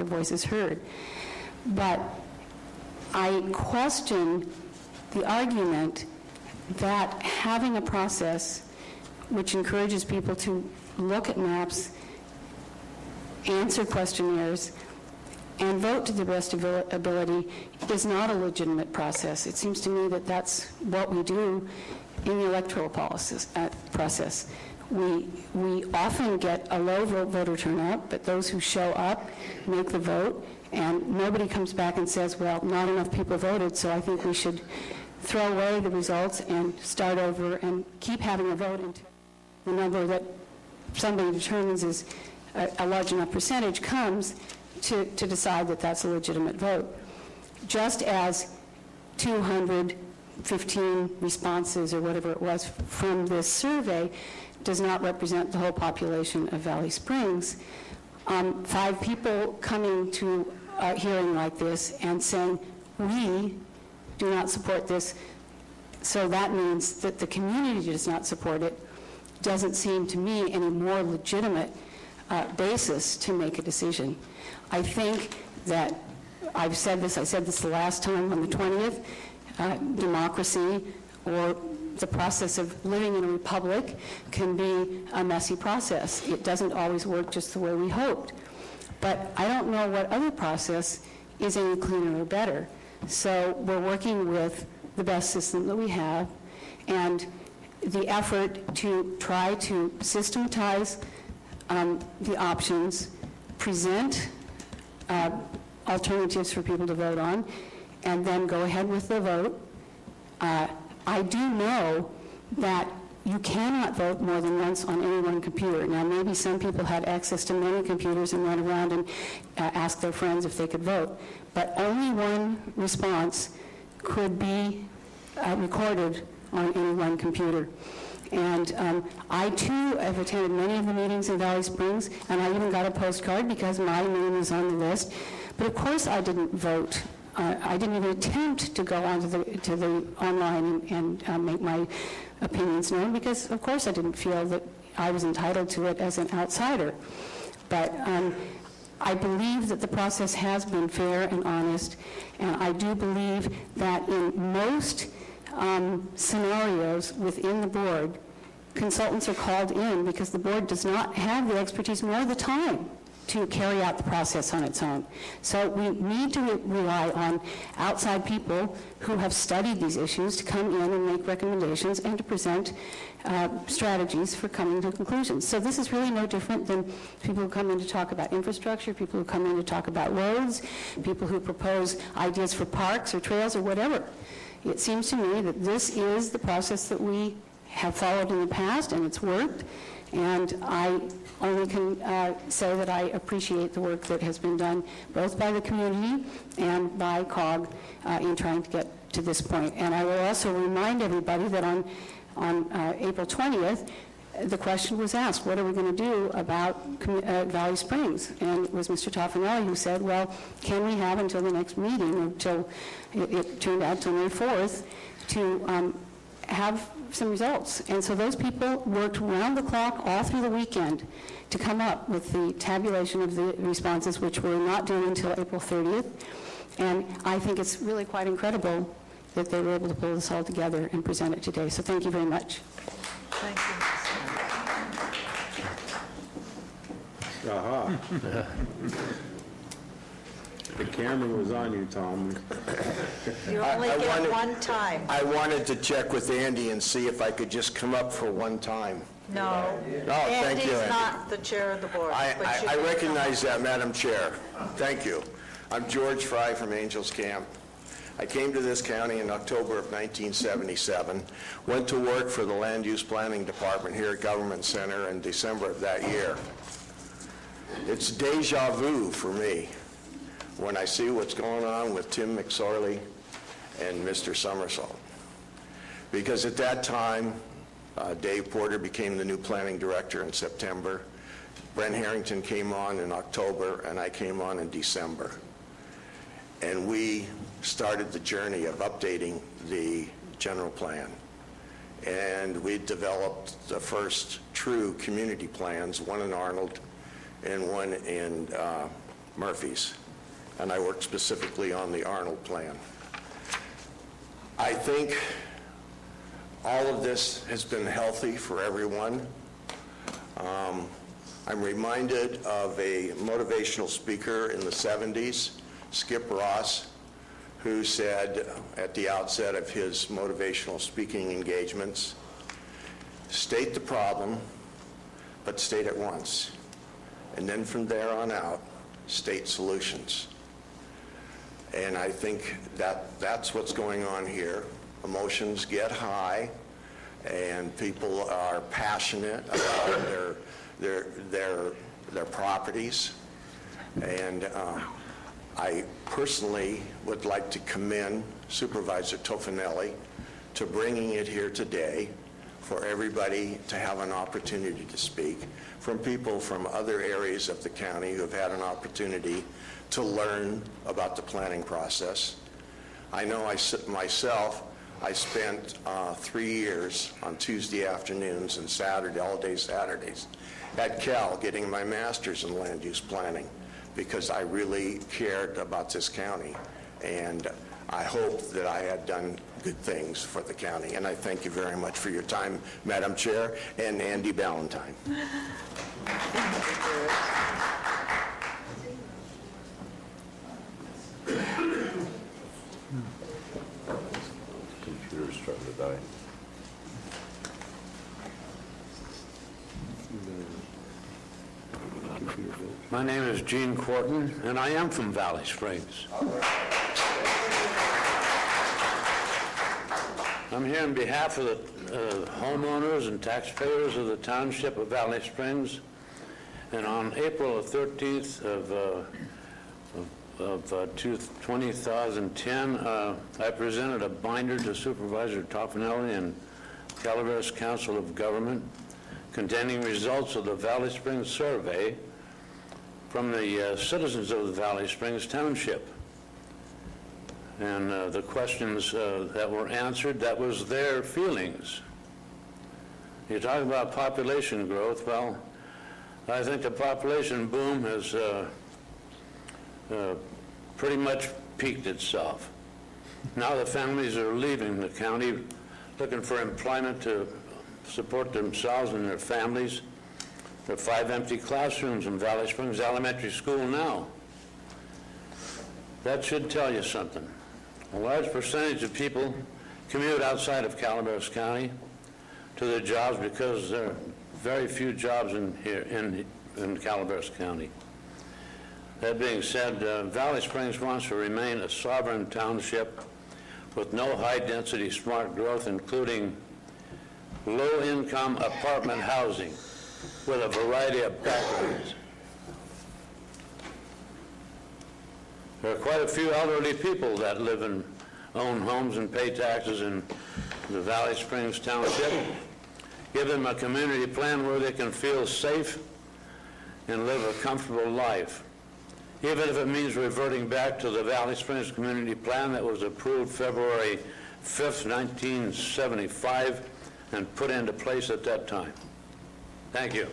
voices heard. But I question the argument that having a process which encourages people to look at maps, answer questionnaires, and vote to the best ability is not a legitimate process. It seems to me that that's what we do in the electoral process. We often get a low voter turnout, but those who show up make the vote, and nobody comes back and says, well, not enough people voted, so I think we should throw away the results and start over and keep having a vote until the number that somebody determines is a large enough percentage comes to decide that that's a legitimate vote. Just as 215 responses or whatever it was from this survey does not represent the whole population of Valley Springs, 5 people coming to a hearing like this and saying, we do not support this, so that means that the community does not support it, doesn't seem to me any more legitimate basis to make a decision. I think that I said this the last time on the 20th, democracy or the process of living in a republic can be a messy process. It doesn't always work just the way we hoped. But I don't know what other process is any cleaner or better. So we're working with the best system that we have, and the effort to try to systematize the options, present alternatives for people to vote on, and then go ahead with the vote. I do know that you cannot vote more than once on any one computer. Now, maybe some people had access to many computers and went around and asked their friends if they could vote, but only one response could be recorded on any one computer. And I, too, have attended many of the meetings in Valley Springs, and I even got a postcard because my name is on the list. But, of course, I didn't vote. I didn't even attempt to go onto the online and make my opinions known because, of course, I didn't feel that I was entitled to it as an outsider. But I believe that the process has been fair and honest, and I do believe that in most scenarios within the board, consultants are called in because the board does not have the expertise nor the time to carry out the process on its own. So we need to rely on outside people who have studied these issues to come in and make recommendations and to present strategies for coming to conclusions. So this is really no different than people who come in to talk about infrastructure, people who come in to talk about roads, people who propose ideas for parks or trails or whatever. It seems to me that this is the process that we have followed in the past, and it's worked. And I only can say that I appreciate the work that has been done both by the community and by COG in trying to get to this point. And I will also remind everybody that on April 20th, the question was asked, what are we going to do about Valley Springs? And it was Mr. Toffanelli who said, well, can we have until the next meeting, until it turned out till May 4th, to have some results. And so those people worked round the clock all through the weekend to come up with the tabulation of the responses, which were not due until April 30th. And I think it's really quite incredible that they were able to pull this all together and present it today. So thank you very much. Thank you. Aha. The camera was on you, Tom. You only get one time. I wanted to check with Andy and see if I could just come up for one time. No. Oh, thank you, Andy's Andy. not the chair of the board. I recognize that, Madam Chair. Thank you. I'm George Fry from Angels Camp. I came to this county in October of 1977, went to work for the Land Use Planning Department here at Government Center in December of that year. It's deja vu for me when I see what's going on with Tim McSorley and Mr. Somersault. Because at that time, Dave Porter became the new planning director in September. Brent Harrington came on in October, and I came on in December. And we started the journey of updating the general plan. And we developed the first true community plans, one in Arnold and one in Murphy's, and I worked specifically on the Arnold plan. I think all of this has been healthy for everyone. I'm reminded of a motivational speaker in the 70s, Skip Ross, who said at the outset of his motivational speaking engagements, state the problem, but state it once. And then from there on out, state solutions. And I think that's what's going on here. Emotions get high, and people are passionate about their properties. And I personally would like to commend Supervisor Tofinelli to bringing it here today for everybody to have an opportunity to speak, from people from other areas of the county who have had an opportunity to learn about the planning process. I know myself, I spent 3 years on Tuesday afternoons and all day Saturdays at Cal getting my master's in land use planning because I really cared about this county, and I hope that I had done good things for the county. And I thank you very much for your time, Madam Chair, and Andy Ballantyne. Computer's starting to die. My name is Gene Quarton, and I am from Valley Springs. I'm here on behalf of the homeowners and taxpayers of the Township of Valley Springs. And on April 13th of 2010, I presented a binder to Supervisor Tofinelli and Calaveras Council of Government containing results of the Valley Springs survey from the citizens of the Valley Springs Township. And the questions that were answered, that was their feelings. You talk about population growth. Well, I think the population boom has pretty much peaked itself. Now the families are leaving the county looking for employment to support themselves and their families. There are 5 empty classrooms in Valley Springs Elementary School now. That should tell you something. A large percentage of people commute outside of Calaveras County to their jobs because there are very few jobs in Calaveras County. That being said, Valley Springs wants to remain a sovereign township with no high-density smart growth, including low-income apartment housing with a variety of backgrounds. There are quite a few elderly people that live and own homes and pay taxes in the Valley Springs Township. Give them a community plan where they can feel safe and live a comfortable life, even if it means reverting back to the Valley Springs Community Plan that was approved February 5th, 1975, and put into place at that time. Thank you.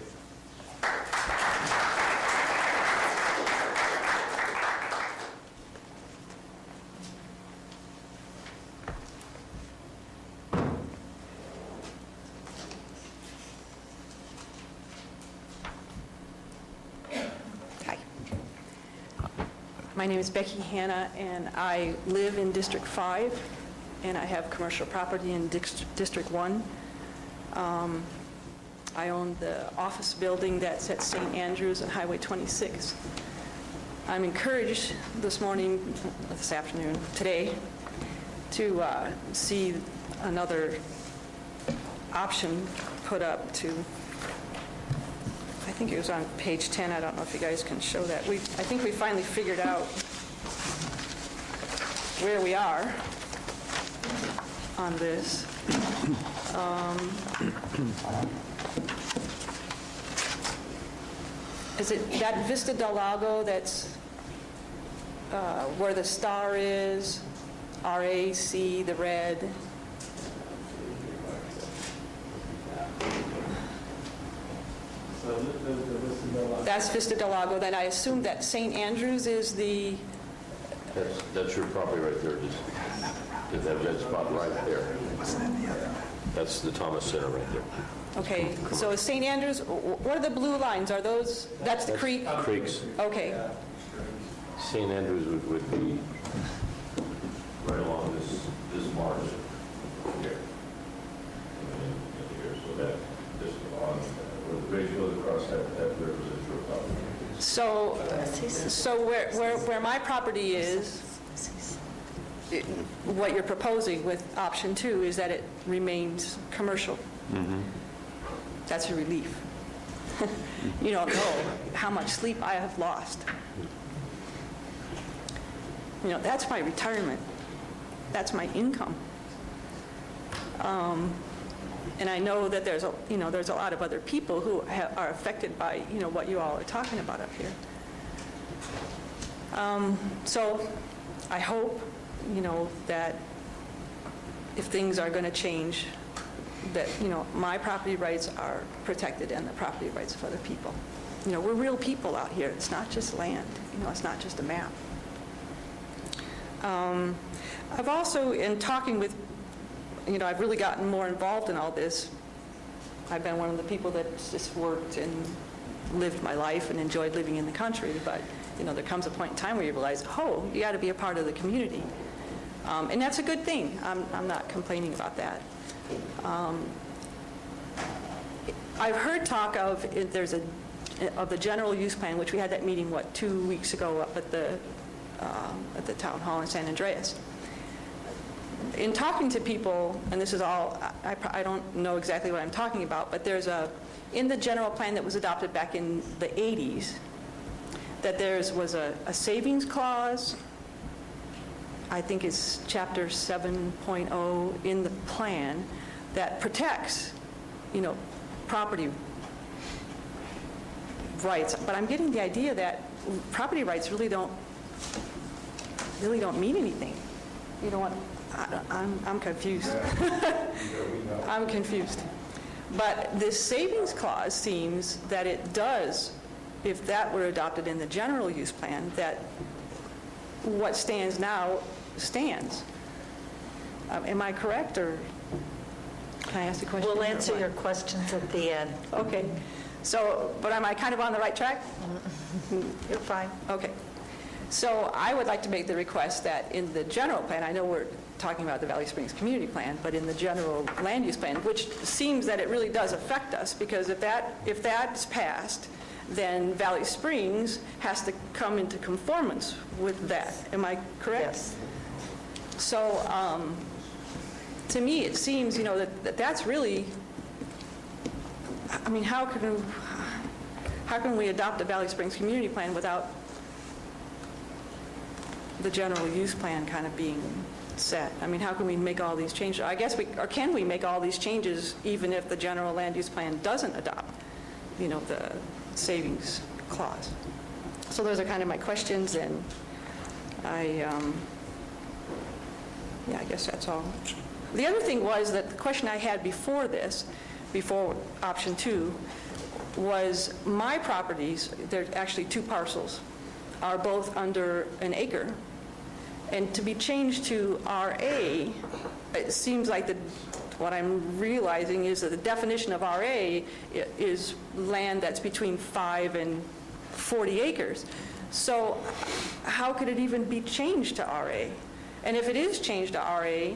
Hi. My name is Becky Hanna, and I live in District 5, and I have commercial property in District 1. I own the office building that's at St. Andrews and Highway 26. I'm encouraged this afternoon, today, to see another option put up to, I think it was on page 10, I don't know if you guys can show that. I think we finally figured out where we are on this. Is it that Vista del Lago that's where the star is, RAC, the red? So this is That's Vista del Lago. Then I assume that St. Andrews is the, That's your property right there. That spot right there. That's the Thomas Center right there. okay, so is St. Andrews, what are the blue lines? Are those, that's the creek? Creeks. Okay, St. Andrews would be right along this margin here. And here, so that, this on, where the bridge goes across that river is your property. so where my property is, what you're proposing with option 2 is that it remains commercial. That's a relief. You don't know how much sleep I have lost. You know, that's my retirement. That's my income. And I know that there's a lot of other people who are affected by, what you all are talking about up here. So I hope, that if things are going to change, that, my property rights are protected and the property rights of other people. We're real people out here. It's not just land. It's not just a map. I've also, in talking with, I've really gotten more involved in all this. I've been one of the people that just worked and lived my life and enjoyed living in the country, but, there comes a point in time where you realize, oh, you got to be a part of the community. And that's a good thing. I'm not complaining about that. I've heard talk of, of the general use plan, which we had that meeting, 2 weeks ago up at the town hall in San Andreas. In talking to people, and this is all, I don't know exactly what I'm talking about, but there's in the general plan that was adopted back in the 80s, that was a savings clause, I think it's chapter 7.0 in the plan, that protects, property rights. But I'm getting the idea that property rights really don't mean anything. You know what? I'm confused. I'm confused. But this savings clause seems that it does, if that were adopted in the general use plan, that what stands now stands. Am I correct, or can I ask a question? We'll answer your questions at the end. Okay. So, but am I kind of on the right track? You're fine. Okay. So I would like to make the request that in the general plan, I know we're talking about the Valley Springs Community Plan, but in the general land use plan, which seems that it really does affect us, because if that's passed, then Valley Springs has to come into conformance with that. Am I correct? Yes. So to me, it seems, that's really, I mean, how can we adopt a Valley Springs Community Plan without the general use plan kind of being set? I mean, how can we make all these changes? I guess can we make all these changes even if the general land use plan doesn't adopt, the savings clause? So those are kind of my questions, and I guess that's all. The other thing was that the question I had before option 2, was my properties, there's actually 2 parcels, are both under an acre. And to be changed to RA, it seems like what I'm realizing is that the definition of RA is land that's between 5 and 40 acres. So how could it even be changed to RA? And if it is changed to RA,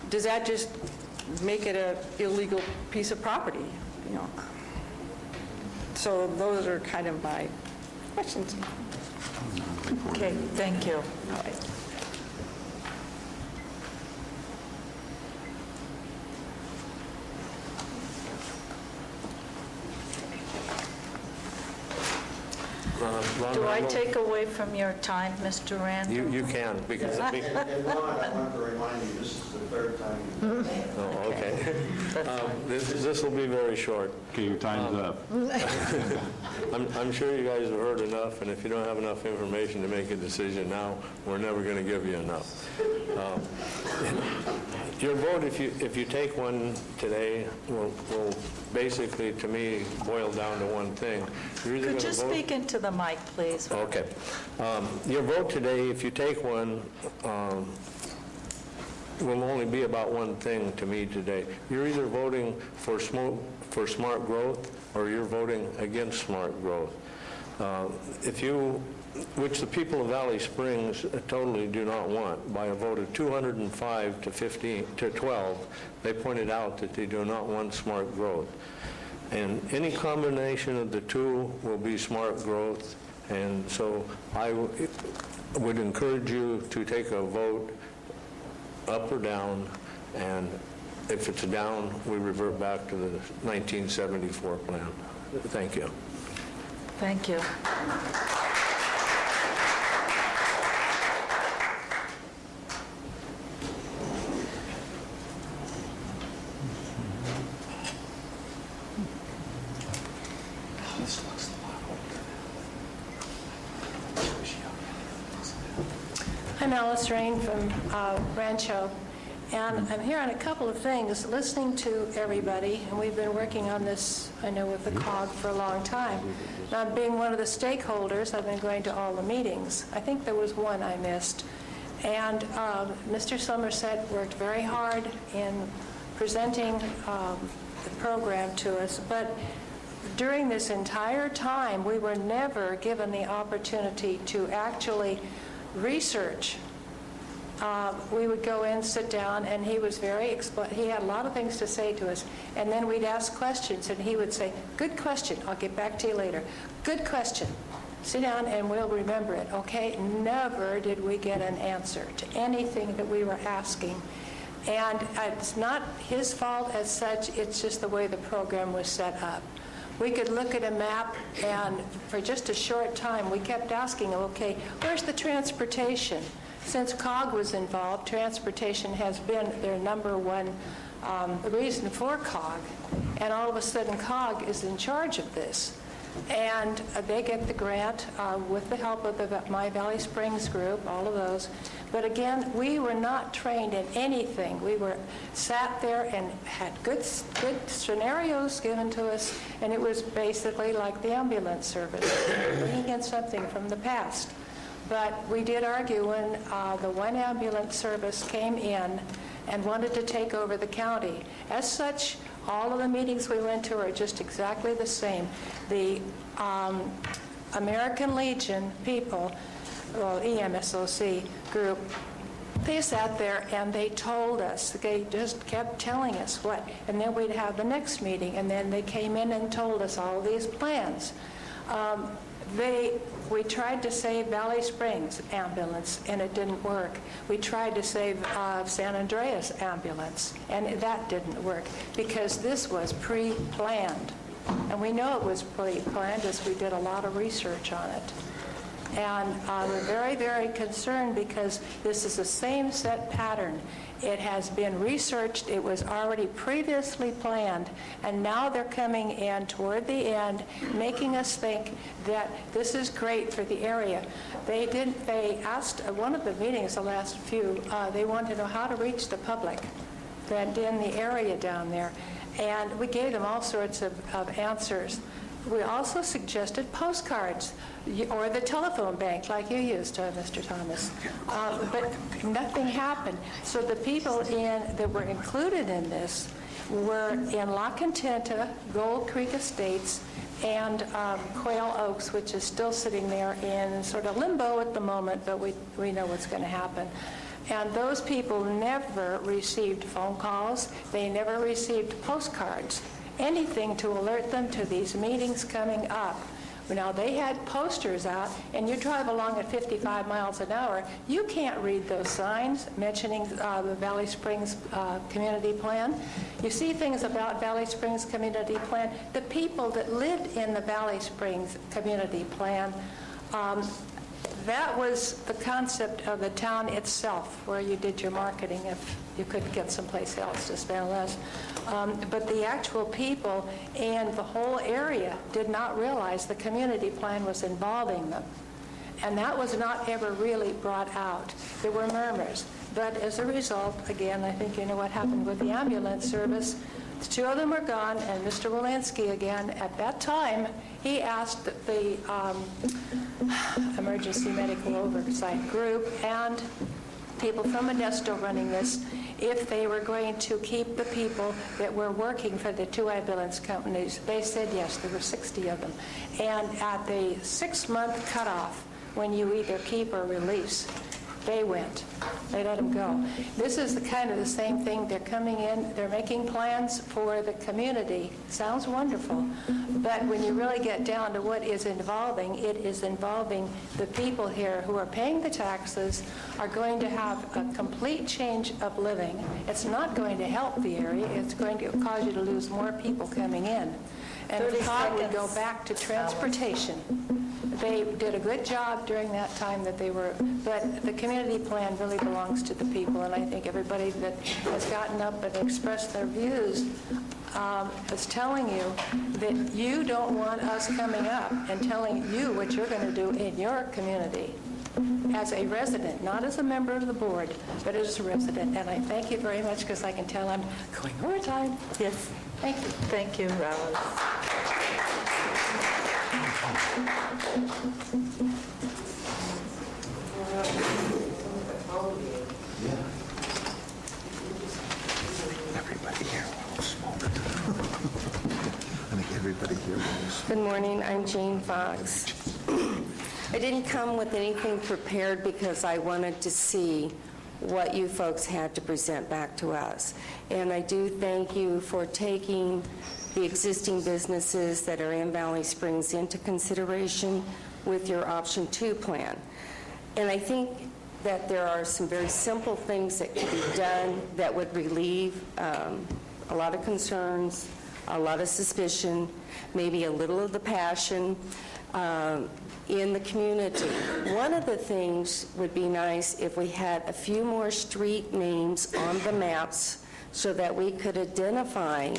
does that just make it an illegal piece of property? So those are kind of my questions. Okay, thank you. All right. Ron, Do I I take away from your time, Mr. Randall? You can, because And Ron, I want to remind you, this is the third time you've done that. Oh, okay. This will be very short. Okay, your time's up. I'm sure you guys have heard enough, and if you don't have enough information to make a decision now, we're never going to give you enough. Your vote, if you take one today, will basically, to me, boil down to one thing. You're either Could going you to vote... speak into the mic, please? Okay. Your vote today, if you take one, will only be about one thing to me today. You're either voting for smart growth, or you're voting against smart growth. Which the people of Valley Springs totally do not want. By a vote of 205 to 12, they pointed out that they do not want smart growth. And any combination of the two will be smart growth. And so I would encourage you to take a vote up or down, and if it's down, we revert back to the 1974 plan. Thank you. Thank you. I'm Alice Rain from Rancho, and I'm here on a couple of things, listening to everybody, and we've been working on this, I know, with the COG for a long time. Now, being one of the stakeholders, I've been going to all the meetings. I think there was one I missed. And Mr. Somerset worked very hard in presenting the program to us, but during this entire time, we were never given the opportunity to actually research. We would go in, sit down, and he was he had a lot of things to say to us, and then we'd ask questions, and he would say, "Good question, I'll get back to you later. Good question. Sit down and we'll remember it," okay? Never did we get an answer to anything that we were asking. And it's not his fault as such, it's just the way the program was set up. We could look at a map, and for just a short time, we kept asking him, okay, where's the transportation? Since COG was involved, transportation has been their number one reason for COG. And all of a sudden, COG is in charge of this. And they get the grant with the help of the My Valley Springs group, all of those. But again, we were not trained in anything. We were sat there and had good scenarios given to us, and it was basically like the ambulance service, bringing in something from the past. But we did argue when the one ambulance service came in and wanted to take over the county. As such, all of the meetings we went to are just exactly the same. The American Legion people, well, EMSOC group, they sat there and they told us, they just kept telling us what, and then we'd have the next meeting, and then they came in and told us all these plans. We tried to save Valley Springs ambulance, and it didn't work. We tried to save San Andreas ambulance, and that didn't work because this was pre-planned. And we know it was pre-planned as we did a lot of research on it. And we're very, very concerned because this is the same set pattern. It has been researched, it was already previously planned, and now they're coming in toward the end, making us think that this is great for the area. They asked at one of the meetings, the last few, they wanted to know how to reach the public that in the area down there. And we gave them all sorts of answers. We also suggested postcards or the telephone bank like you used, Mr. Thomas. But nothing happened. So the people that were included in this were in La Contenta, Gold Creek Estates, and Quail Oaks, which is still sitting there in sort of limbo at the moment, but we know what's going to happen. And those people never received phone calls. They never received postcards, anything to alert them to these meetings coming up. Now, they had posters out, and you drive along at 55 miles an hour, you can't read those signs mentioning the Valley Springs Community Plan. You see things about Valley Springs Community Plan. The people that lived in the Valley Springs Community Plan That was the concept of the town itself, where you did your marketing if you couldn't get someplace else to spend less. But the actual people and the whole area did not realize the community plan was involving them. And that was not ever really brought out. There were murmurs. But as a result, again, I think you know what happened with the ambulance service. The two of them are gone, and Mr. Walensky, again, at that time, he asked the Emergency Medical Oversight Group and people from Modesto running this if they were going to keep the people that were working for the two ambulance companies. They said yes, there were 60 of them. And at the 6-month cutoff, when you either keep or release, they went. They let them go. This is the kind of the same thing. They're coming in, they're making plans for the community. Sounds wonderful, but when you really get down to what is involving, it is involving the people here who are paying the taxes, are going to have a complete change of living. It's not going to help the area. It's going to cause you to lose more people coming in. And the thought would go back to transportation. They did a good job during that time that they were, but the community plan really belongs to the people, and I think everybody that has gotten up and expressed their views is telling you that you don't want us coming up and telling you what you're going to do in your community as a resident, not as a member of the board, but as a resident. And I thank you very much, because I can tell I'm going over time. Yes. Thank you. Thank you, Alice. Everybody here will smoke. I think everybody here will smoke. Good morning, I'm Jane Fox. I didn't come with anything prepared because I wanted to see what you folks had to present back to us. And I do thank you for taking the existing businesses that are in Valley Springs into consideration with your option 2 plan. And I think that there are some very simple things that can be done that would relieve a lot of concerns, a lot of suspicion, maybe a little of the passion in the community. One of the things would be nice if we had a few more street names on the maps so that we could identify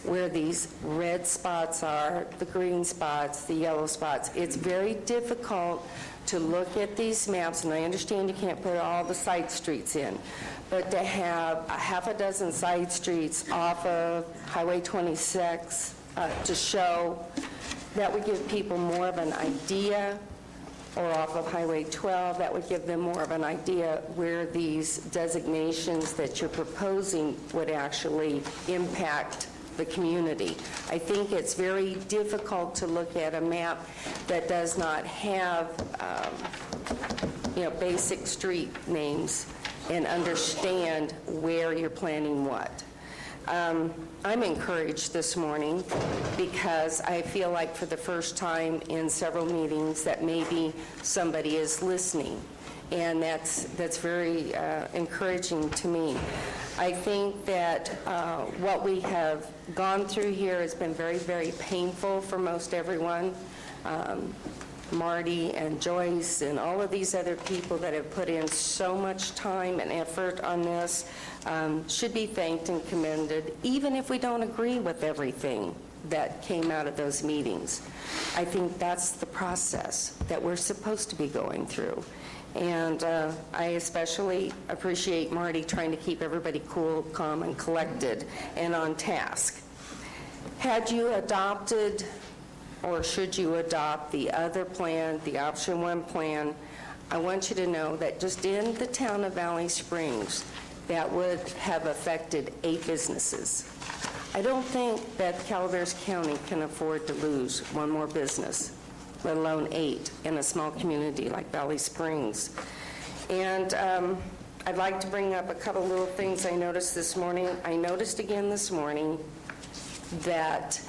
where these red spots are, the green spots, the yellow spots. It's very difficult to look at these maps, and I understand you can't put all the side streets in, but to have a half a dozen side streets off of Highway 26 to show, that would give people more of an idea, or off of Highway 12, that would give them more of an idea where these designations that you're proposing would actually impact the community. I think it's very difficult to look at a map that does not have basic street names and understand where you're planning what. I'm encouraged this morning because I feel like for the first time in several meetings that maybe somebody is listening, and that's very encouraging to me. I think that what we have gone through here has been very, very painful for most everyone. Marty and Joyce and all of these other people that have put in so much time and effort on this should be thanked and commended, even if we don't agree with everything that came out of those meetings. I think that's the process that we're supposed to be going through. And I especially appreciate Marty trying to keep everybody cool, calm, and collected and on task. Had you adopted, or should you adopt the other plan, the option 1 plan, I want you to know that just in the town of Valley Springs, that would have affected 8 businesses. I don't think that Calaveras County can afford to lose one more business, let alone 8 in a small community like Valley Springs. And I'd like to bring up a couple little things I noticed this morning. I noticed again this morning that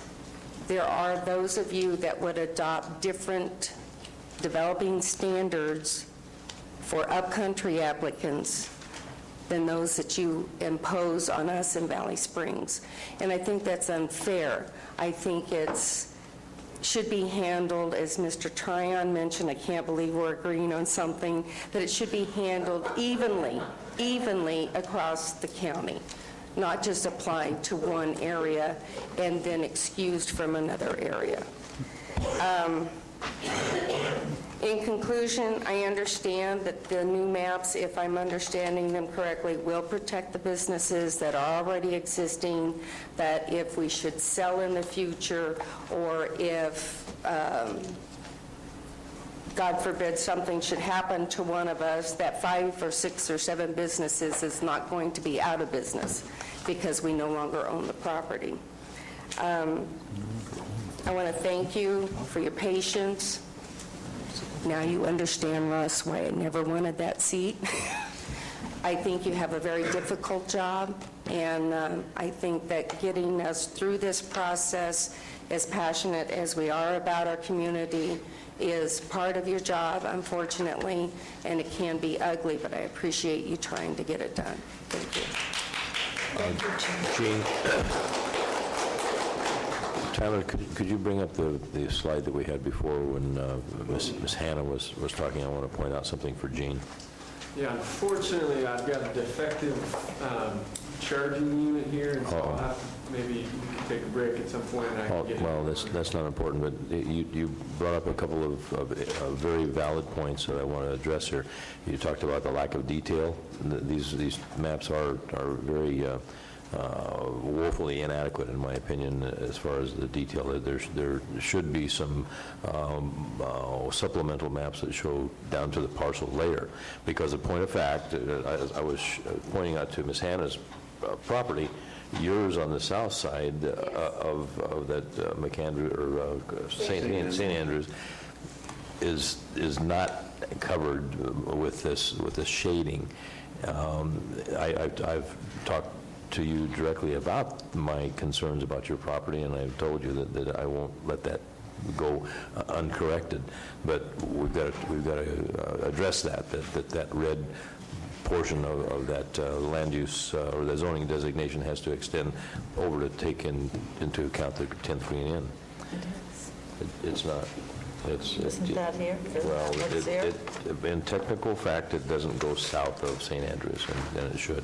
there are those of you that would adopt different developing standards for upcountry applicants than those that you impose on us in Valley Springs. And I think that's unfair. I think it's should be handled, as Mr. Tryon mentioned, I can't believe we're agreeing on something, that it should be handled evenly across the county, not just applied to one area and then excused from another area. In conclusion, I understand that the new maps, if I'm understanding them correctly, will protect the businesses that are already existing, that if we should sell in the future, or if, God forbid, something should happen to one of us, that 5 or 6 or 7 businesses is not going to be out of business because we no longer own the property. I want to thank you for your patience. Now you understand, Russ, why I never wanted that seat. I think you have a very difficult job, and I think that getting us through this process, as passionate as we are about our community, is part of your job, unfortunately, and it can be ugly, but I appreciate you trying to get it done. Thank you. Jean, Tyler, could you bring up the slide that we had before when Ms. Hannah was talking? I want to point out something for Jean. Yeah, unfortunately, I've got a defective charging unit here, and so I'll have to, maybe we can take a break at some point, and I can get it. Well, that's not important, but you brought up a couple of very valid points that I want to address here. You talked about the lack of detail. These maps are very woefully inadequate, in my opinion, as far as the detail. There should be some supplemental maps that show down to the parcel layer, because the point of fact, I was pointing out to Ms. Hannah's property, yours on the south side of that McAndrew or St. Andrews is not covered with this shading. I've talked to you directly about my concerns about your property, and I've told you that I won't let that go uncorrected. But we've got to address that red portion of that land use or the zoning designation has to extend over to take into account the 10th Green Inn. It's not. Isn't that here? Well, in technical fact, it doesn't go south of St. Andrews, and it should.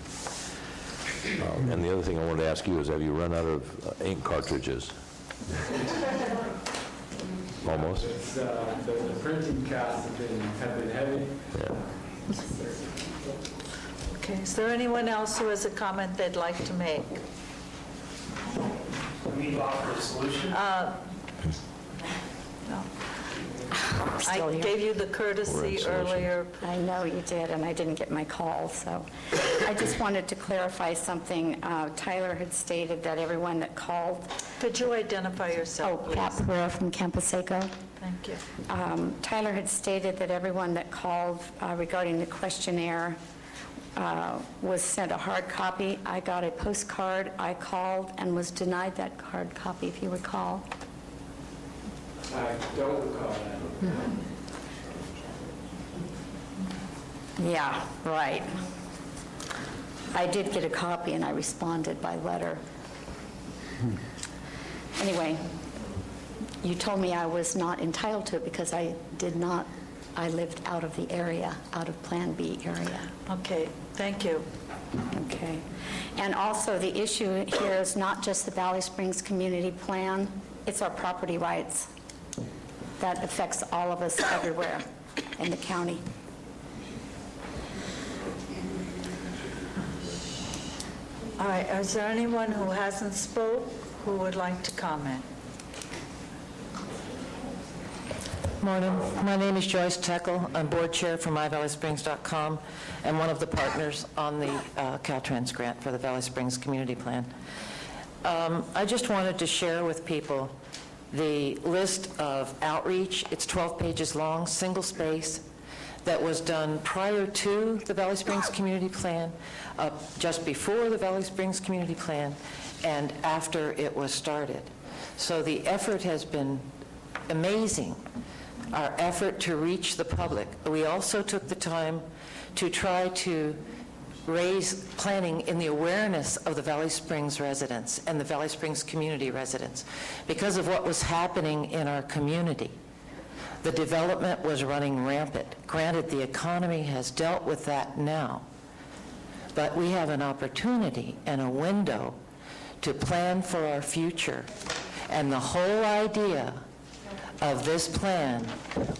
And the other thing I wanted to ask you is, have you run out of ink cartridges? Almost? The printing costs have been heavy. Yeah. Okay, is there anyone else who has a comment they'd like to make? We offer a solution? No. I gave you the courtesy earlier. I know you did, and I didn't get my call, so I just wanted to clarify something. Tyler had stated that everyone that called... Could you identify yourself, please? Pat Pereira from Camposeco. Thank you. Tyler had stated that everyone that called regarding the questionnaire was sent a hard copy. I got a postcard. I called and was denied that hard copy, if you recall. I don't recall that. Yeah, right. I did get a copy, and I responded by letter. Anyway, you told me I was not entitled to it because I lived out of the area, out of Plan B area. Okay, thank you. Okay. And also, the issue here is not just the Valley Springs Community Plan, it's our property rights. That affects all of us everywhere in the county. All right, is there anyone who hasn't spoke who would like to comment? Morning. My name is Joyce Teckle. I'm board chair for MyValleySprings.com and one of the partners on the Caltrans grant for the Valley Springs Community Plan. I just wanted to share with people the list of outreach. It's 12 pages long, single space, that was done prior to the Valley Springs Community Plan, just before the Valley Springs Community Plan, and after it was started. So the effort has been amazing, our effort to reach the public. We also took the time to try to raise planning in the awareness of the Valley Springs residents and the Valley Springs community residents. Because of what was happening in our community, the development was running rampant. Granted, the economy has dealt with that now, but we have an opportunity and a window to plan for our future. And the whole idea of this plan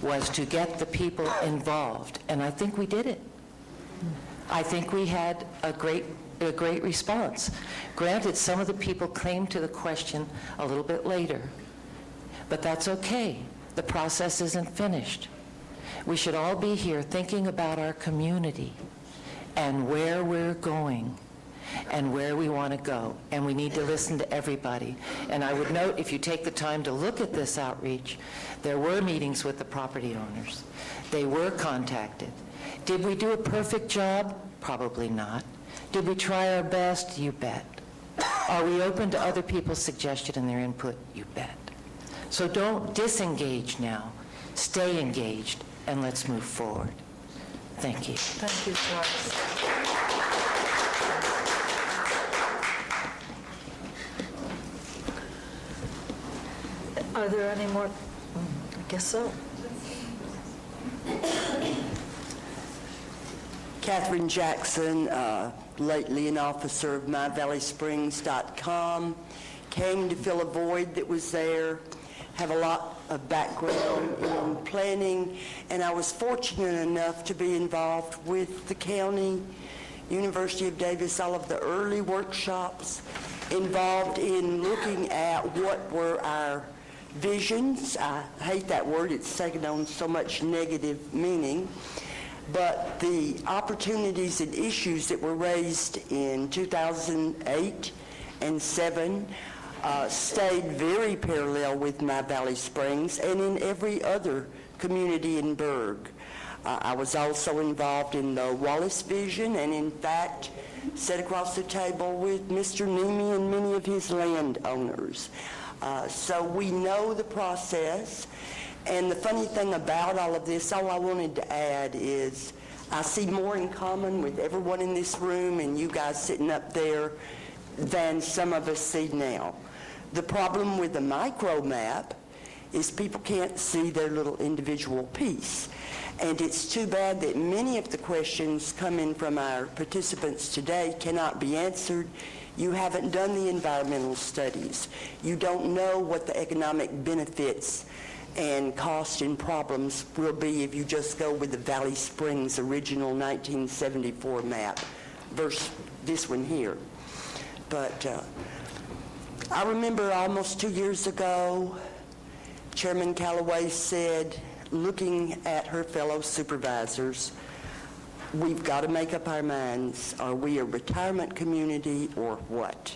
was to get the people involved, and I think we did it. I think we had a great response. Granted, some of the people came to the question a little bit later, but that's okay. The process isn't finished. We should all be here thinking about our community and where we're going and where we want to go, and we need to listen to everybody. And I would note, if you take the time to look at this outreach, there were meetings with the property owners. They were contacted. Did we do a perfect job? Probably not. Did we try our best? You bet. Are we open to other people's suggestion and their input? You bet. So don't disengage now. Stay engaged, and let's move forward. Thank you. Thank you, Joyce. Are there any more? I guess so. Catherine Jackson, lately an officer of myvalleysprings.com, came to fill a void that was there, have a lot of background in planning, and I was fortunate enough to be involved with the county, University of Davis, all of the early workshops, involved in looking at what were our visions. I hate that word, it's taken on so much negative meaning. But the opportunities and issues that were raised in 2008 and 7 stayed very parallel with my Valley Springs and in every other community in Berg. I was also involved in the Wallace Vision, and in fact sat across the table with Mr. Nemi and many of his landowners. So we know the process. And the funny thing about all of this, all I wanted to add is I see more in common with everyone in this room and you guys sitting up there than some of us see now. The problem with the micro map is people can't see their little individual piece. And it's too bad that many of the questions coming from our participants today cannot be answered. You haven't done the environmental studies. You don't know what the economic benefits and cost and problems will be if you just go with the Valley Springs original 1974 map versus this one here. But I remember almost 2 years ago, Chairman Callaway said, looking at her fellow supervisors, we've got to make up our minds. Are we a retirement community or what?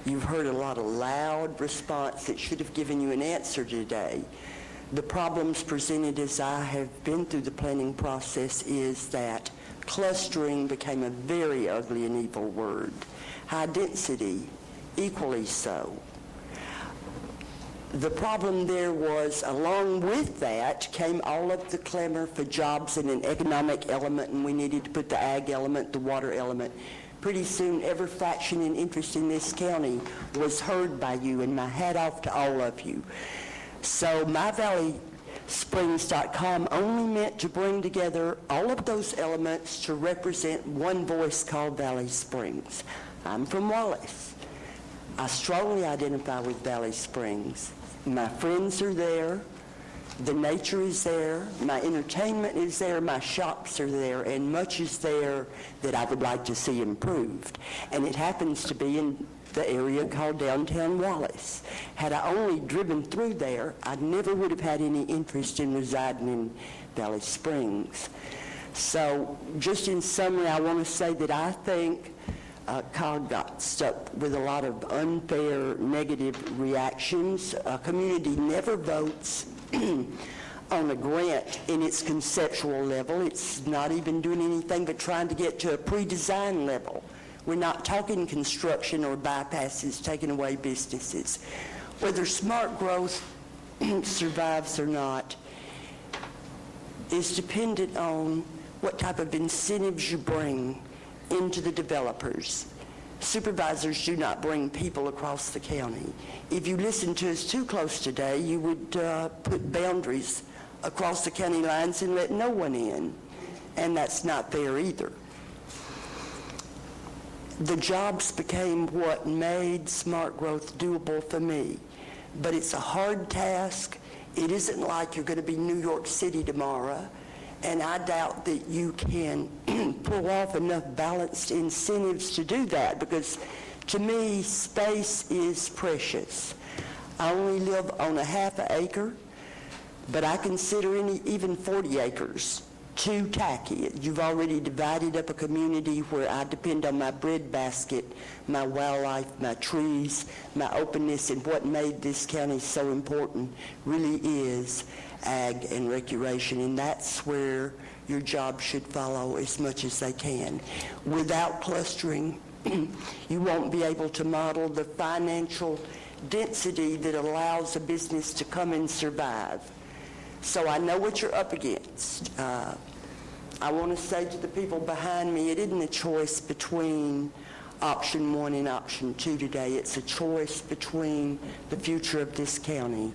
You've heard a lot of loud response that should have given you an answer today. The problems presented as I have been through the planning process is that clustering became a very ugly and evil word. High density, equally so. The problem there was, along with that, came all of the clamor for jobs and an economic element, and we needed to put the ag element, the water element. Pretty soon, every faction and interest in this county was heard by you, and my hat off to all of you. So myvalleysprings.com only meant to bring together all of those elements to represent one voice called Valley Springs. I'm from Wallace. I strongly identify with Valley Springs. My friends are there. The nature is there, my entertainment is there, my shops are there, and much is there that I would like to see improved. And it happens to be in the area called downtown Wallace. Had I only driven through there, I never would have had any interest in residing in Valley Springs. So just in summary, I want to say that I think COG got stuck with a lot of unfair negative reactions. A community never votes on a grant in its conceptual level. It's not even doing anything but trying to get to a pre-design level. We're not talking construction or bypasses taking away businesses. Whether smart growth survives or not is dependent on what type of incentives you bring into the developers. Supervisors do not bring people across the county. If you listened to us too close today, you would put boundaries across the county lines and let no one in, and that's not fair either. The jobs became what made smart growth doable for me, but it's a hard task. It isn't like you're going to be New York City tomorrow, and I doubt that you can pull off enough balanced incentives to do that, because to me, space is precious. I only live on a half an acre, but I consider even 40 acres too tacky. You've already divided up a community where I depend on my breadbasket, my wildlife, my trees, my openness, and what made this county so important really is ag and recreation, and that's where your job should follow as much as they can. Without clustering, you won't be able to model the financial density that allows a business to come and survive. So I know what you're up against. I want to say to the people behind me, it isn't a choice between option 1 and option 2 today. It's a choice between the future of this county.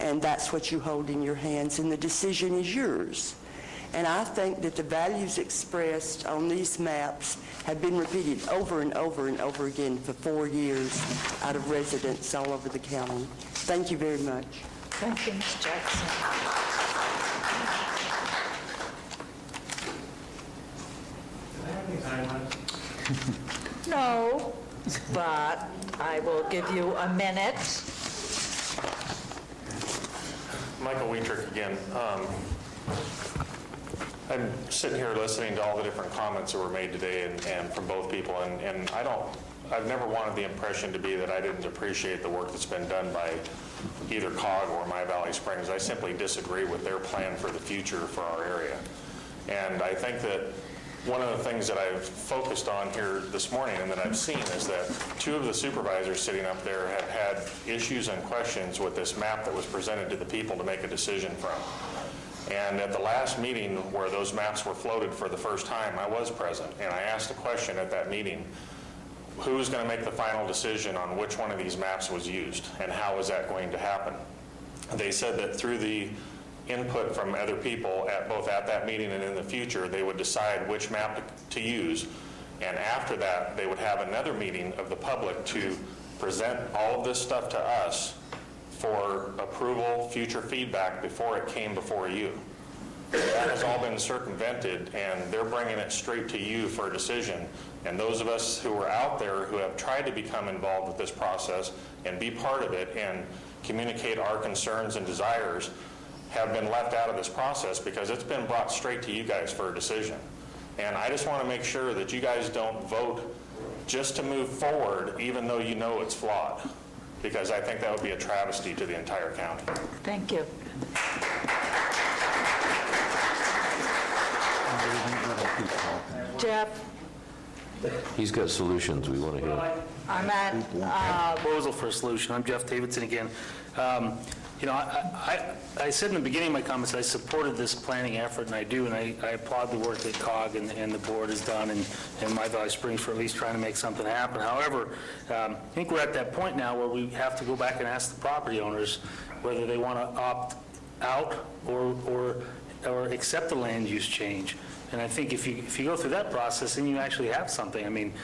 And that's what you hold in your hands, and the decision is yours. And I think that the values expressed on these maps have been repeated over and over and over again for 4 years out of residents all over the county. Thank you very much. Thank you, Ms. Jackson. No, but I will give you a minute. Michael Wietrich again. I'm sitting here listening to all the different comments that were made today and from both people, and I've never wanted the impression to be that I didn't appreciate the work that's been done by either COG or My Valley Springs. I simply disagree with their plan for the future for our area. And I think that one of the things that I've focused on here this morning and that I've seen is that 2 of the supervisors sitting up there have had issues and questions with this map that was presented to the people to make a decision from. And at the last meeting where those maps were floated for the first time, I was present, and I asked a question at that meeting: who's going to make the final decision on which one of these maps was used, and how is that going to happen? They said that through the input from other people both at that meeting and in the future, they would decide which map to use, and after that they would have another meeting of the public to present all of this stuff to us for approval, future feedback before it came before you. That has all been circumvented, and they're bringing it straight to you for a decision. And those of us who are out there who have tried to become involved with this process and be part of it and communicate our concerns and desires have been left out of this process because it's been brought straight to you guys for a decision. And I just want to make sure that you guys don't vote just to move forward even though you know it's flawed, because I think that would be a travesty to the entire county. Thank you. Jeff? He's got solutions we want to hear. I'm at... Proposal for a solution. I'm Jeff Davidson again. I said in the beginning of my comments I supported this planning effort, and I do, and I applaud the work that COG and the board has done and My Valley Springs for at least trying to make something happen. However, I think we're at that point now where we have to go back and ask the property owners whether they want to opt out or accept the land use change. And I think if you go through that process, then you actually have something. I mean,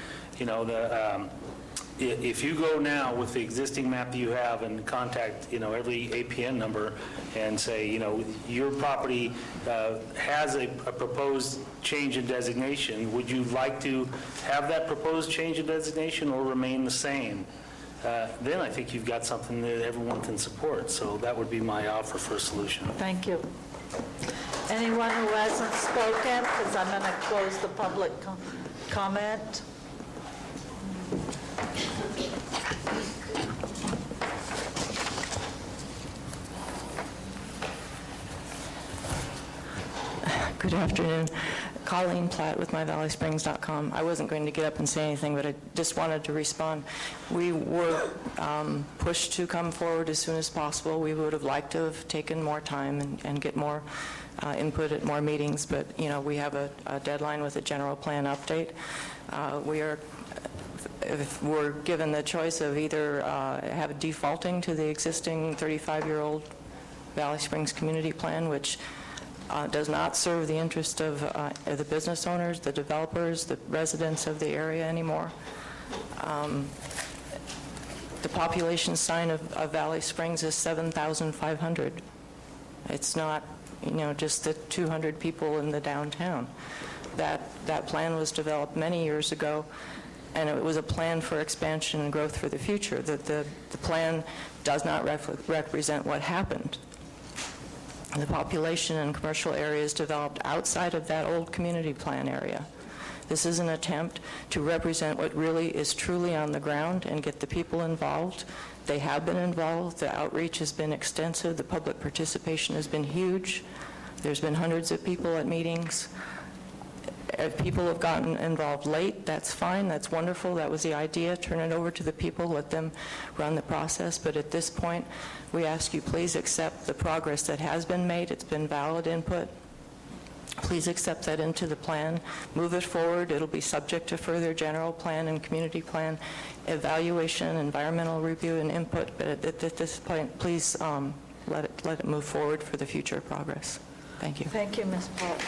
if you go now with the existing map that you have and contact, every APN number and say, your property has a proposed change in designation, would you like to have that proposed change in designation or remain the same? Then I think you've got something that everyone can support. So that would be my offer for a solution. Thank you. Anyone who hasn't spoken, because I'm going to close the public comment. Good afternoon. Colleen Platt with MyValleySprings.com. I wasn't going to get up and say anything, but I just wanted to respond. We were pushed to come forward as soon as possible. We would have liked to have taken more time and get more input at more meetings, but, we have a deadline with a general plan update. If we're given the choice of either have defaulting to the existing 35-year-old Valley Springs Community Plan, which does not serve the interest of the business owners, the developers, the residents of the area anymore. The population sign of Valley Springs is 7,500. It's not, just the 200 people in the downtown. That plan was developed many years ago, and it was a plan for expansion and growth for the future. The plan does not represent what happened. The population and commercial areas developed outside of that old community plan area. This is an attempt to represent what really is truly on the ground and get the people involved. They have been involved. The outreach has been extensive. The public participation has been huge. There's been hundreds of people at meetings. If people have gotten involved late, that's fine. That's wonderful. That was the idea. Turn it over to the people. Let them run the process. But at this point, we ask you please accept the progress that has been made. It's been valid input. Please accept that into the plan. Move it forward. It'll be subject to further general plan and community plan evaluation, environmental review, and input. But at this point, please let it move forward for the future progress. Thank you. Thank you, Ms. Park.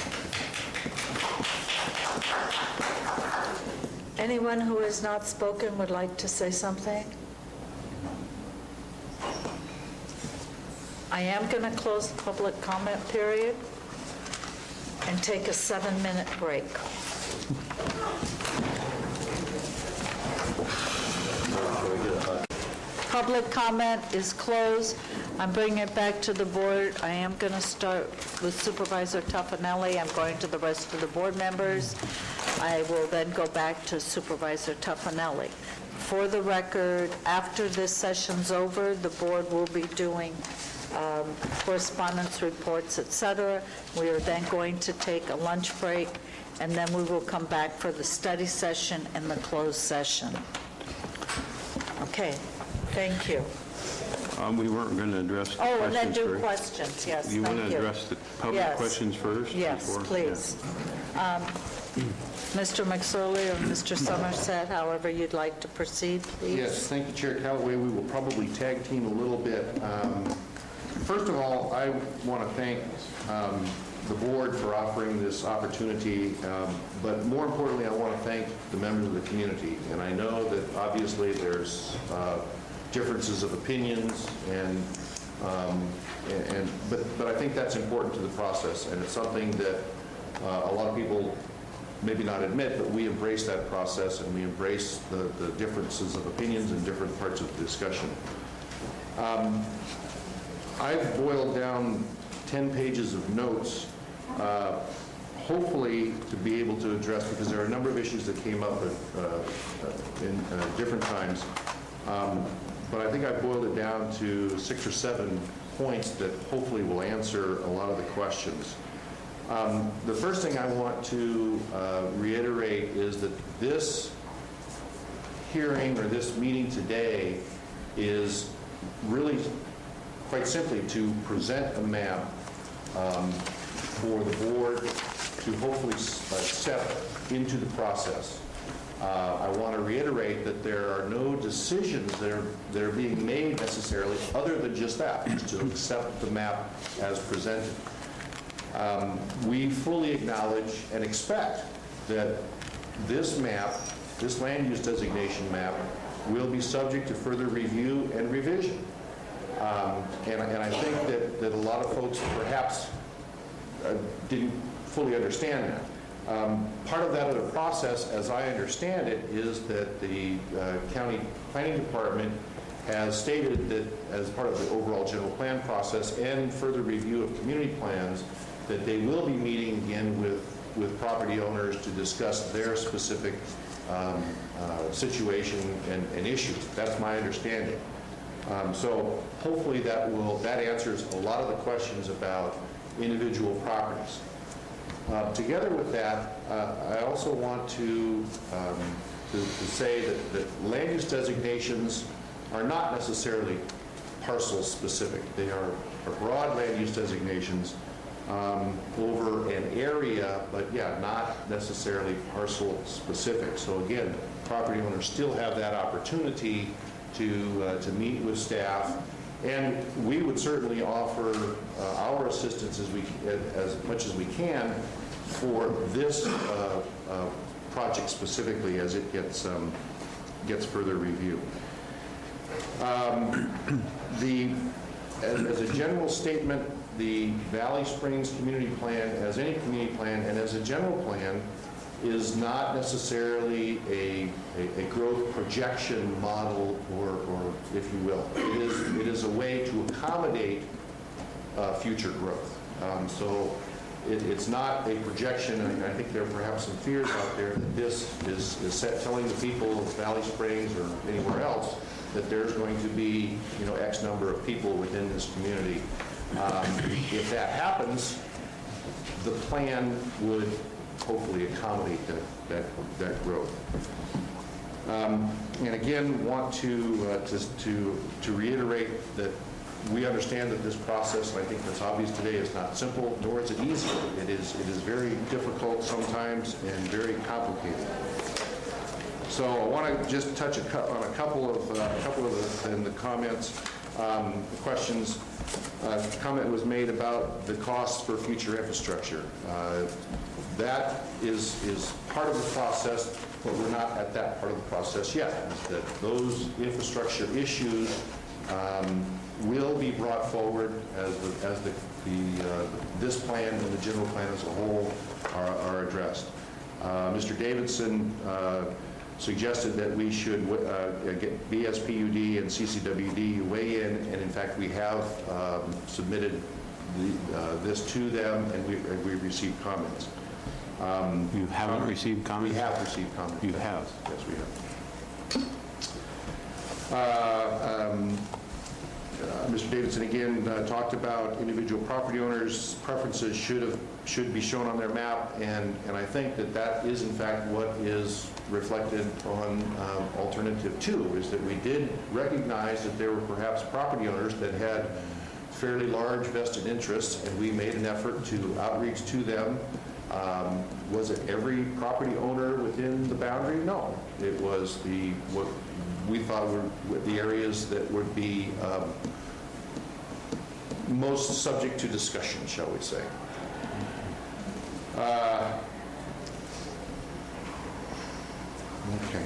Anyone who has not spoken would like to say something? I am going to close the public comment period and take a 7-minute break. Public comment is closed. I'm bringing it back to the board. I am going to start with Supervisor Tuffanelli. I'm going to the rest of the board members. I will then go back to Supervisor Tuffanelli. For the record, after this session's over, the board will be doing correspondence reports, etc. We are then going to take a lunch break, and then we will come back for the study session and the closed session. Okay, thank you. We weren't going to address the questions and then do first. questions, yes, You want thank to you. address the public questions first? Yes, before? please. Mr. McSorley or Mr. Somerset, however you'd like to proceed, please. Yes, thank you, Chair Callaway. We will probably tag team a little bit. First of all, I want to thank the board for offering this opportunity, but more importantly, I want to thank the members of the community. And I know that obviously there's differences of opinions, but I think that's important to the process, and it's something that a lot of people maybe not admit, but we embrace that process, and we embrace the differences of opinions in different parts of the discussion. I've boiled down 10 pages of notes, hopefully to be able to address, because there are a number of issues that came up in different times. But I think I boiled it down to 6 or 7 points that hopefully will answer a lot of the questions. The first thing I want to reiterate is that this hearing or this meeting today is really quite simply to present a map for the board to hopefully step into the process. I want to reiterate that there are no decisions that are being made necessarily other than just that, to accept the map as presented. We fully acknowledge and expect that this map, this land use designation map, will be subject to further review and revision. And I think that a lot of folks perhaps didn't fully understand that. Part of that other process, as I understand it, is that the county planning department has stated that as part of the overall general plan process and further review of community plans, that they will be meeting again with property owners to discuss their specific situation and issues. That's my understanding. So hopefully that answers a lot of the questions about individual properties. Together with that, I also want to say that land use designations are not necessarily parcel specific. They are broad land use designations over an area, but yeah, not necessarily parcel specific. So again, property owners still have that opportunity to meet with staff, and we would certainly offer our assistance as much as we can for this project specifically as it gets further review. As a general statement, the Valley Springs Community Plan, as any community plan and as a general plan, is not necessarily a growth projection model, or if you will. It is a way to accommodate future growth. So it's not a projection, and I think there are perhaps some fears out there that this is telling the people of Valley Springs or anywhere else that there's going to be, X number of people within this community. If that happens, the plan would hopefully accommodate that growth. And again, want to reiterate that we understand that this process, and I think that's obvious today, is not simple, nor is it easy. It is very difficult sometimes and very complicated. So I want to just touch on a couple of the comments, questions. A comment was made about the costs for future infrastructure. That is part of the process, but we're not at that part of the process yet. That those infrastructure issues will be brought forward as this plan and the general plan as a whole are addressed. Mr. Davidson suggested that we should get BSPUD and CCWD weigh in, and in fact we have submitted this to them, and we've received comments. You haven't received comments? We have received comments. You have? Yes, we have. Mr. Davidson again talked about individual property owners' preferences should be shown on their map, and I think that is in fact what is reflected on alternative 2, is that we did recognize that there were perhaps property owners that had fairly large vested interests, and we made an effort to outreach to them. Was it every property owner within the boundary? No. It was what we thought were the areas that would be most subject to discussion, shall we say. Okay.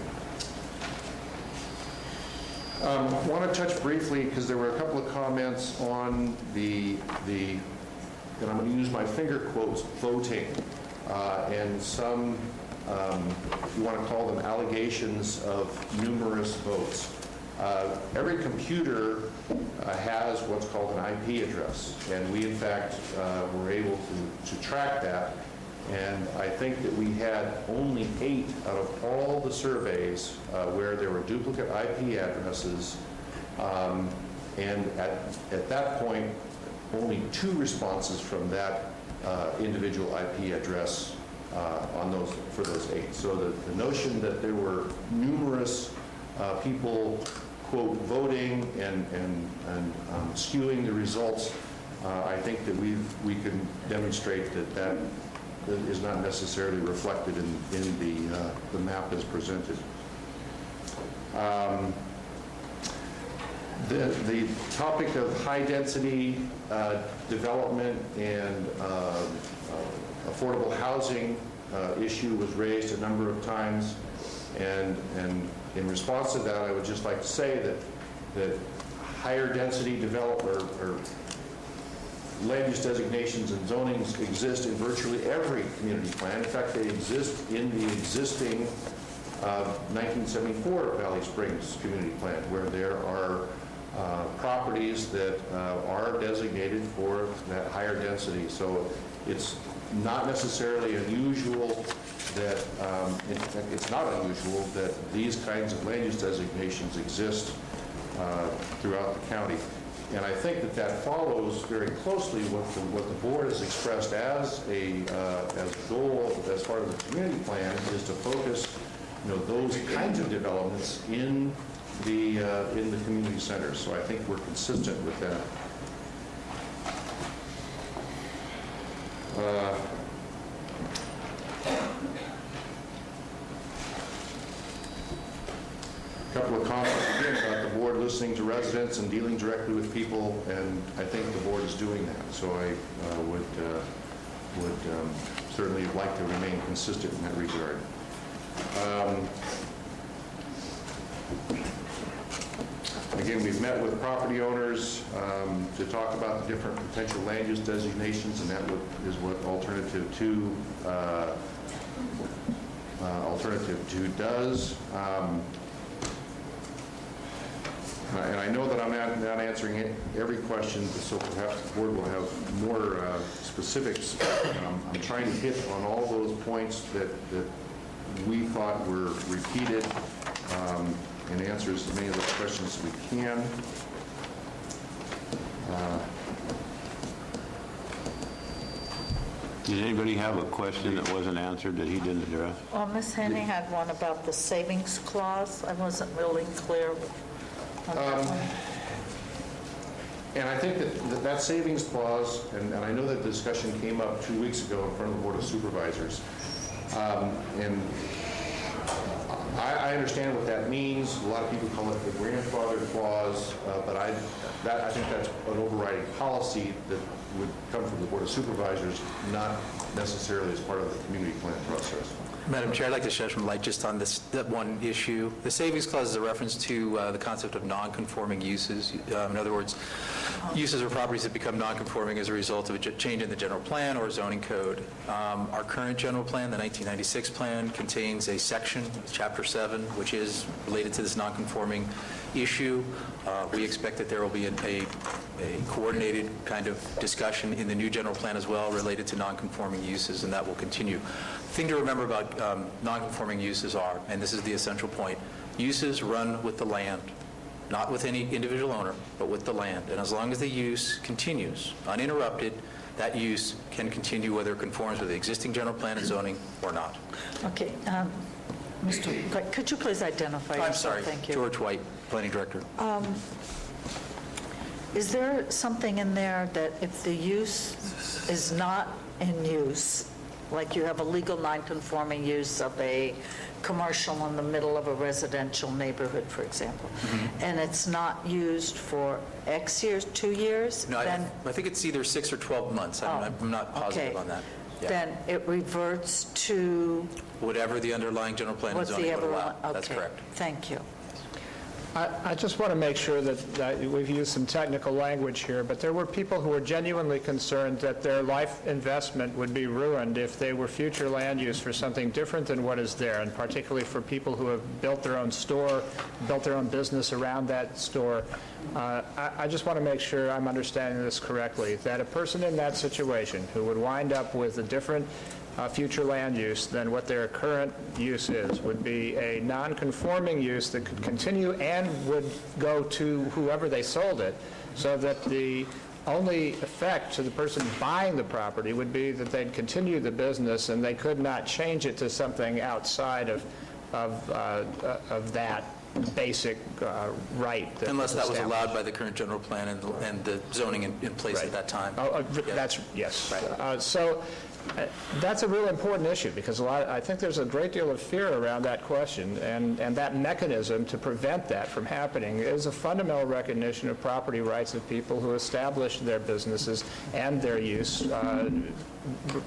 I want to touch briefly, because there were a couple of comments on and I'm going to use my finger quotes, voting, and some, if you want to call them allegations of numerous votes. Every computer has what's called an IP address, and we in fact were able to track that, and I think that we had only 8 out of all the surveys where there were duplicate IP addresses, and at that point only 2 responses from that individual IP address for those 8. So the notion that there were numerous people, quote, voting and skewing the results, I think that we can demonstrate that is not necessarily reflected in the map as presented. The topic of high-density development and affordable housing issue was raised a number of times, and in response to that, I would just like to say that higher density development or land use designations and zonings exist in virtually every community plan. In fact, they exist in the existing 1974 Valley Springs community plan, where there are properties that are designated for that higher density. So it's not necessarily unusual that, in fact, it's not unusual that these kinds of land use designations exist throughout the county. And I think that follows very closely what the board has expressed as a goal as part of the community plan, is to focus those kinds of developments in the community centers. So I think we're consistent with that. Couple of comments again about the board listening to residents and dealing directly with people, and I think the board is doing that. So I would certainly like to remain consistent in that regard. Again, we've met with property owners to talk about the different potential land use designations, and that is what alternative 2 does. And I know that I'm not answering every question, so perhaps the board will have more specifics. I'm trying to hit on all those points that we thought were repeated and answer as many of those questions as we can. Did anybody have a question that wasn't answered that he didn't address? Well, Ms. Henning had one about the savings clause. I wasn't really clear on that one. And I think that savings clause, and I know that the discussion came up 2 weeks ago in front of the Board of Supervisors, and I understand what that means. A lot of people call it the grandfather clause, but I think that's an overriding policy that would come from the Board of Supervisors, not necessarily as part of the community plan process. Madam Chair, I'd like to shed some light just on that one issue. The savings clause is a reference to the concept of non-conforming uses. In other words, uses or properties that become non-conforming as a result of a change in the general plan or zoning code. Our current general plan, the 1996 plan, contains a section, Chapter 7, which is related to this non-conforming issue. We expect that there will be a coordinated kind of discussion in the new general plan as well related to non-conforming uses, and that will continue. The thing to remember about non-conforming uses are, and this is the essential point, uses run with the land, not with any individual owner, but with the land. And as long as the use continues uninterrupted, that use can continue whether it conforms with the existing general plan and zoning or not. Okay. Mr. Could you please identify yourself? I'm sorry. Thank you. George White, Planning Director. Is there something in there that if the use is not in use, like you have a legal non-conforming use of a commercial in the middle of a residential neighborhood, for example, and it's not used for X years, 2 years? No, then, I think it's either 6 or 12 months. I'm not positive on that. Yeah. Then it reverts to whatever the underlying general plan and zoning would allow. That's correct. Thank you. I just want to make sure that we've used some technical language here, but there were people who were genuinely concerned that their life investment would be ruined if they were future land use for something different than what is there, and particularly for people who have built their own store, built their own business around that store. I just want to make sure I'm understanding this correctly, that a person in that situation who would wind up with a different future land use than what their current use is would be a non-conforming use that could continue and would go to whoever they sold it, so that the only effect to the person buying the property would be that they'd continue the business and they could not change it to something outside of that basic right. Unless that was allowed by the current general plan and the zoning in place at that time. Yes. Right. So that's a real important issue, because I think there's a great deal of fear around that question, and that mechanism to prevent that from happening is a fundamental recognition of property rights of people who established their businesses and their use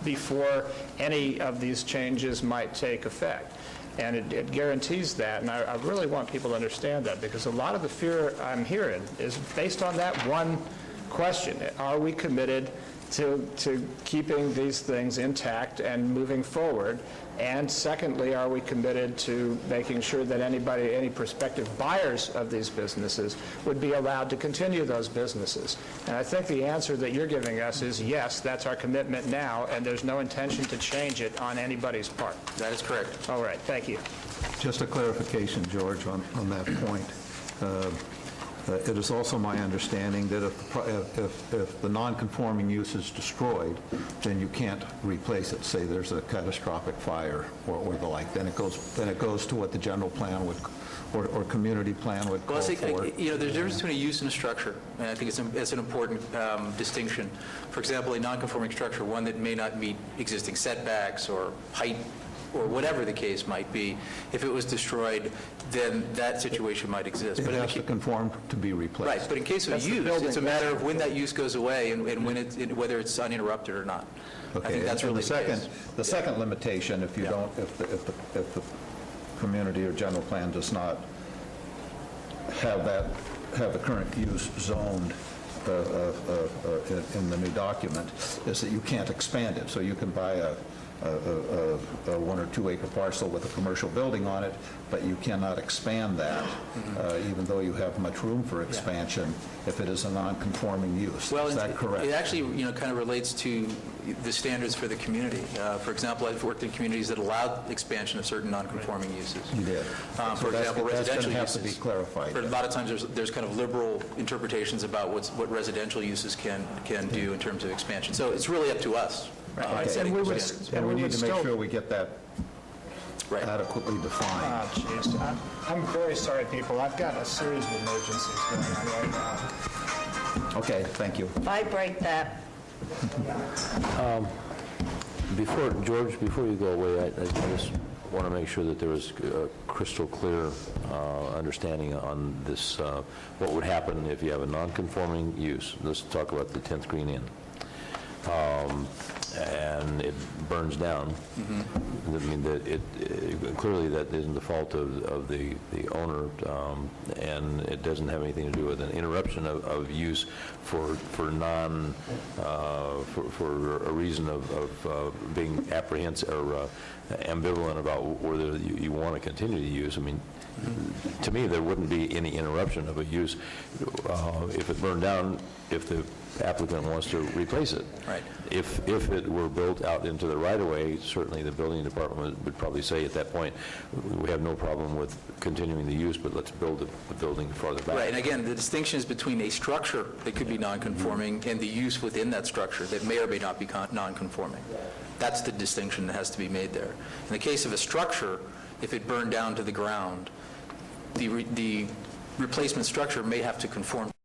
before any of these changes might take effect. And it guarantees that, and I really want people to understand that, because a lot of the fear I'm hearing is based on that one question. Are we committed to keeping these things intact and moving forward? And secondly, are we committed to making sure that any prospective buyers of these businesses would be allowed to continue those businesses? And I think the answer that you're giving us is yes, that's our commitment now, and there's no intention to change it on anybody's part. That is correct. All right, thank you. Just a clarification, George, on that point. It is also my understanding that if the non-conforming use is destroyed, then you can't replace it. Say there's a catastrophic fire or the like, then it goes to what the general plan would, or community plan would call for. There's a difference between a use and a structure, and I think it's an important distinction. For example, a non-conforming structure, one that may not meet existing setbacks or height or whatever the case might be, if it was destroyed, then that situation might exist. It has to conform to be replaced. Right, but in case of use, it's a matter of when that use goes away and when whether it's uninterrupted or not. Okay. I think that's really the case. The second limitation, if the community or general plan does not have the current use zoned in the new document, is that you can't expand it. So you can buy a 1 or 2 acre parcel with a commercial building on it, but you cannot expand that, even though you have much room for expansion, if it is a non-conforming use. Well, is that correct? It actually, kind of relates to the standards for the community. For example, I've worked in communities that allowed expansion of certain non-conforming uses. You did. For example, residential uses. That's going to have to be clarified. But a lot of times there's kind of liberal interpretations about what residential uses can do in terms of expansion. So it's really up to us. And we need to make sure we get that adequately defined. Jeez. I'm very sorry, people. I've got a series of emergencies going on right now. Okay, thank you. Vibrate that. George, before you go away, I just want to make sure that there was a crystal clear understanding on this, what would happen if you have a non-conforming use. Let's talk about the 10th Green Inn. And it burns down. I mean, clearly that isn't the fault of the owner, and it doesn't have anything to do with an interruption of use for a reason of being apprehensive or ambivalent about whether you want to continue to use. I mean, to me, there wouldn't be any interruption of a use if it burned down, if the applicant wants to replace it. Right. If it were built out into the right-of-way, certainly the building department would probably say at that point, we have no problem with continuing the use, but let's build the building farther back. Right, and again, the distinction is between a structure that could be non-conforming and the use within that structure that may or may not be non-conforming. That's the distinction that has to be made there. In the case of a structure, if it burned down to the ground, the replacement structure may have to conform